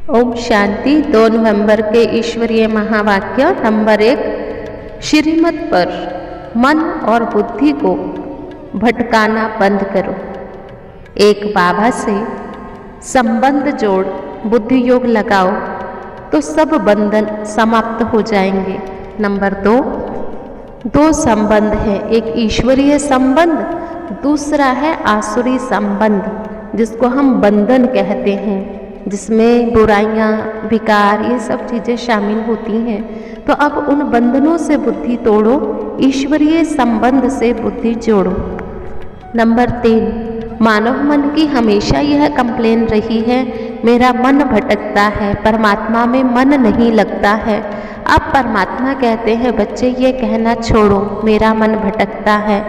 ओम शांति। 2 नवंबर के ईश्वरीय महावाक्य नंबर 1। श्रीमत पर मन और बुद्धि को भटकाना बंद करो। एक बाबा से संबंध जोड़ बुद्धि योग लगाओ तो सब बंधन समाप्त हो जाएंगे। नंबर 2 संबंध है, एक ईश्वरीय संबंध, दूसरा है आसुरी संबंध जिसको हम बंधन कहते हैं, जिसमें बुराइयां, विकार, ये सब चीज़ें शामिल होती हैं। तो अब उन बंधनों से बुद्धि तोड़ो, ईश्वरीय संबंध से बुद्धि जोड़ो। नंबर 3, मानव मन की हमेशा यह कंप्लेन रही है, मेरा मन भटकता है, परमात्मा में मन नहीं लगता है। अब परमात्मा कहते हैं बच्चे ये कहना छोड़ो, मेरा मन भटकता है।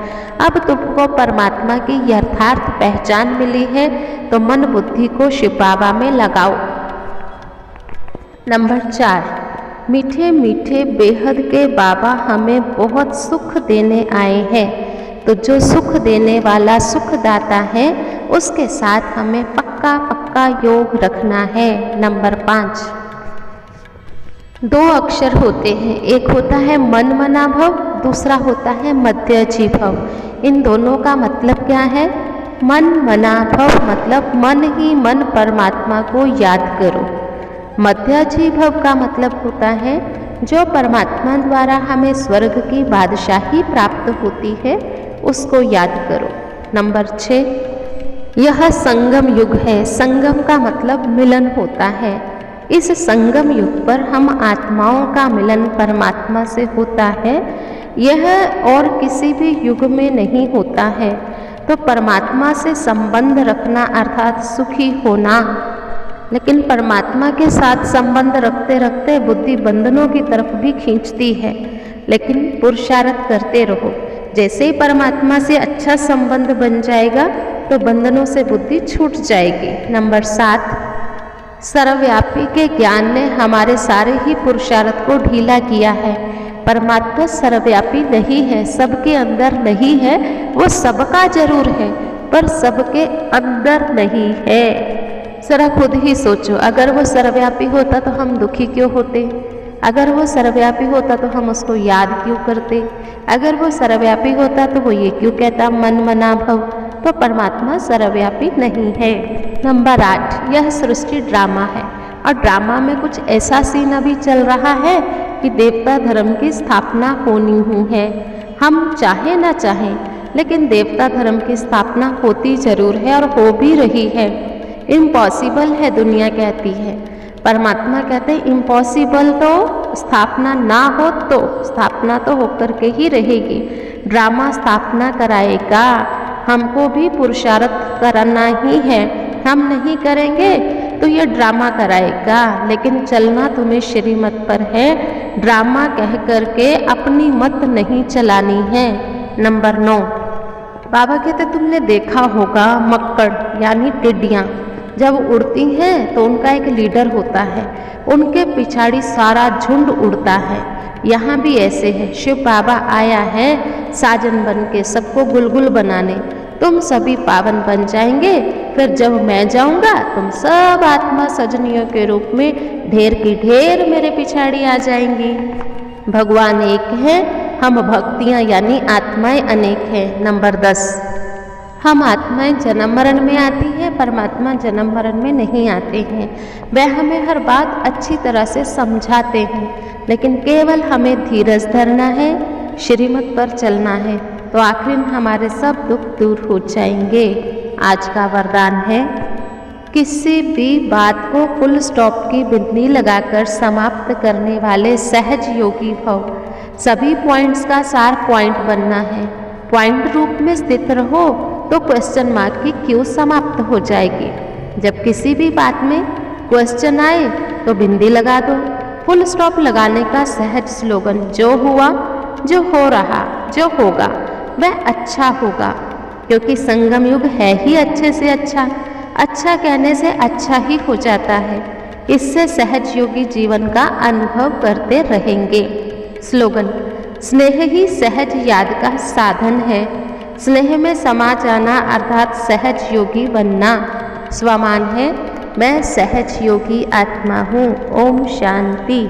अब तुमको परमात्मा की यथार्थ पहचान मिली है तो मन बुद्धि को शिव बाबा में लगाओ। नंबर 4, मीठे मीठे बेहद के बाबा हमें बहुत सुख देने आए हैं, तो जो सुख देने वाला सुखदाता है उसके साथ हमें पक्का पक्का योग रखना है। नंबर 5, 2 अक्षर होते हैं, एक होता है मन मना भव, दूसरा होता है मध्यजी भव। इन दोनों का मतलब क्या है? मन मना भव मतलब मन ही मन परमात्मा को याद करो। मध्यजी भव का मतलब होता है जो परमात्मा द्वारा हमें स्वर्ग की बादशाही प्राप्त होती है उसको याद करो। नंबर 6, यह संगम युग है। संगम का मतलब मिलन होता है। इस संगम युग पर हम आत्माओं का मिलन परमात्मा से होता है, यह और किसी भी युग में नहीं होता है। तो परमात्मा से संबंध रखना अर्थात सुखी होना, लेकिन परमात्मा के साथ संबंध रखते रखते बुद्धि बंधनों की तरफ भी खींचती है, लेकिन पुरुषार्थ करते रहो। जैसे ही परमात्मा से अच्छा संबंध बन जाएगा तो बंधनों से बुद्धि छूट जाएगी। नंबर 7, सर्वव्यापी के ज्ञान ने हमारे सारे ही पुरुषार्थ को ढीला किया है। परमात्मा सर्वव्यापी नहीं है, सबके अंदर नहीं है, वो सबका जरूर है पर सबके अंदर नहीं है। जरा खुद ही सोचो, अगर वो सर्वव्यापी होता तो हम दुखी क्यों होते? अगर वो सर्वव्यापी होता तो हम उसको याद क्यों करते? अगर वो सर्वव्यापी होता तो वो ये क्यों कहता मन मना भव? तो परमात्मा सर्वव्यापी नहीं है। नंबर 8, यह सृष्टि ड्रामा है और ड्रामा में कुछ ऐसा सीन अभी चल रहा है कि देवता धर्म की स्थापना होनी ही है। हम चाहे ना चाहें लेकिन देवता धर्म की स्थापना होती जरूर है और हो भी रही है। इम्पॉसिबल है दुनिया कहती है, परमात्मा कहते हैं इम्पॉसिबल तो स्थापना ना हो तो स्थापना तो होकर के ही रहेगी। ड्रामा स्थापना कराएगा, हमको भी पुरुषार्थ करना ही है। हम नहीं करेंगे तो ये ड्रामा कराएगा, लेकिन चलना तुम्हें श्रीमत पर है। ड्रामा कह करके अपनी मत नहीं चलानी है। नंबर 9, बाबा कहते तुमने देखा होगा मक्कड़ यानी टिड्डियाँ जब उड़ती हैं तो उनका एक लीडर होता है, उनके पिछाड़ी सारा झुंड उड़ता है। यहाँ भी ऐसे है, शिव बाबा आया है साजन बन के सबको गुलगुल बनाने। तुम सभी पावन बन जाएंगे, फिर जब मैं जाऊंगा तुम सब आत्मा सजनियों के रूप में ढेर की ढेर मेरे पिछाड़ी आ जाएंगी। भगवान एक है, हम भक्तियाँ यानी आत्माएं अनेक हैं। नंबर 10, हम आत्माएं जन्म मरण में आती हैं, परमात्मा जन्म मरण में नहीं आते हैं। वह हमें हर बात अच्छी तरह से समझाते हैं, लेकिन केवल हमें धीरज धरना है, श्रीमत पर चलना है, तो आखिर हमारे सब दुख दूर हो जाएंगे। आज का वरदान है, किसी भी बात को फुल स्टॉप की बिंदी लगाकर समाप्त करने वाले सहज योगी भव। सभी पॉइंट्स का सार पॉइंट बनना है। पॉइंट रूप में स्थित रहो तो क्वेश्चन मार्क की क्यों समाप्त हो जाएगी। जब किसी भी बात में क्वेश्चन आए तो बिंदी लगा दो। फुल स्टॉप लगाने का सहज स्लोगन, जो हुआ, जो हो रहा, जो होगा वह अच्छा होगा, क्योंकि संगम युग है ही अच्छे से अच्छा। अच्छा कहने से अच्छा ही हो जाता है। इससे सहज योगी जीवन का अनुभव करते रहेंगे। स्लोगन, स्नेह ही सहज याद का साधन है। स्नेह में समा जाना अर्थात सहज योगी बनना। स्वमान है, मैं सहज योगी आत्मा हूँ। ओम शांति।